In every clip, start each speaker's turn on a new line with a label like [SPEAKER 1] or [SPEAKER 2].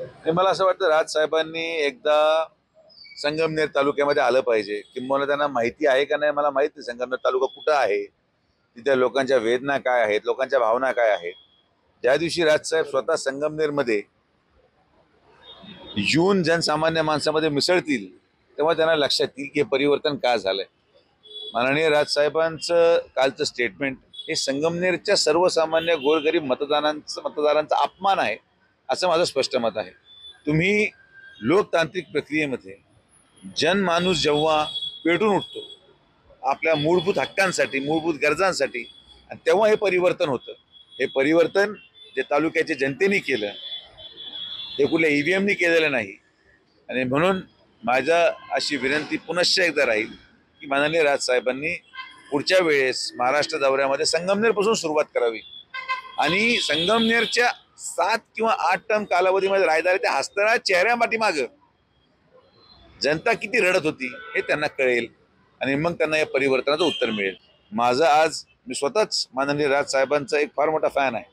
[SPEAKER 1] आणि मला असं वाटतं राजसाहेबांनी एकदा संगमनेर तालुक्यामध्ये आलं पाहिजे, किंबहुना त्यांना माहिती आहे का नाही मला माहित नाही संगमनेर तालुका कुठं आहे, तिथे लोकांच्या वेदना काय आहेत, लोकांच्या भावना काय आहेत. ज्या दिवशी राजसाहेब स्वतः संगमनेरमध्ये येऊन जनसामान्य माणसामध्ये मिसळतील तेव्हा त्यांना लक्षात येईल की हे परिवर्तन का झालंय. माननीय राजसाहेबांचं कालचं स्टेटमेंट हे संगमनेरच्या सर्वसामान्य गोरगरीब मतदारांचा अपमान आहे असं माझं स्पष्ट मत आहे. तुम्ही लोकतांत्रिक प्रक्रियेमध्ये जनमाणूस जेव्हा पेटून उठतो आपल्या मूलभूत हक्कांसाठी, मूलभूत गरजांसाठी, आणि तेव्हा हे परिवर्तन होतं. हे परिवर्तन जे तालुक्याच्या जनतेने केलं हे कुठल्या EVMनी केलेलं नाही. आणि म्हणून माझा अशी विनंती पुनश्च एकदा राहील की माननीय राजसाहेबांनी पुढच्या वेळेस महाराष्ट्र दौऱ्यामध्ये संगमनेरपासून सुरुवात करावी आणि संगमनेरच्या 7 किंवा 8 टर्म कालावधीमध्ये राहणाऱ्या त्या हसणाऱ्या चेहऱ्यापाठीमागं जनता किती रडत होती हे त्यांना कळेल आणि मग त्यांना या परिवर्तनाचं उत्तर मिळेल. माझं आज मी स्वतःच माननीय राजसाहेबांचा एक फार मोठा फॅन आहे,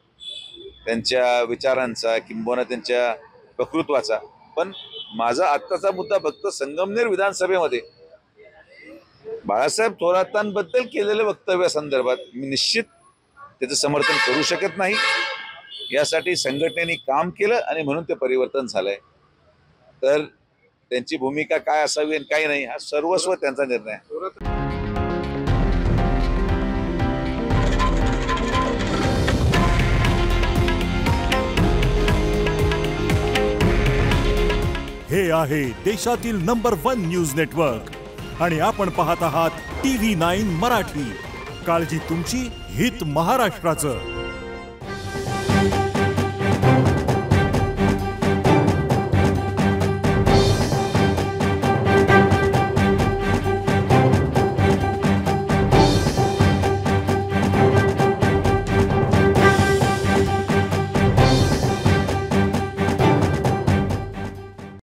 [SPEAKER 1] त्यांच्या विचारांचा किंबहुना त्यांच्या वक्तृत्वाचा. पण माझा आत्ताचा मुद्दा फक्त संगमनेर विधानसभेमध्ये बाळासाहेब थोरातांबद्दल केलेल्या वक्तव्यासंदर्भात मी निश्चित त्याचं समर्थन करू शकत नाही. यासाठी संघटनेने काम केलं आणि म्हणून ते परिवर्तन झालंय. तर त्यांची भूमिका काय असावी आणि काय नाही हा सर्वस्व त्यांचा निर्णय आहे.
[SPEAKER 2] हे आहे देशातील नंबर 1 न्यूज नेटवर्क आणि आपण पाहत आहात TV9 मराठी. काळजी तुमची, हित महाराष्ट्राचं.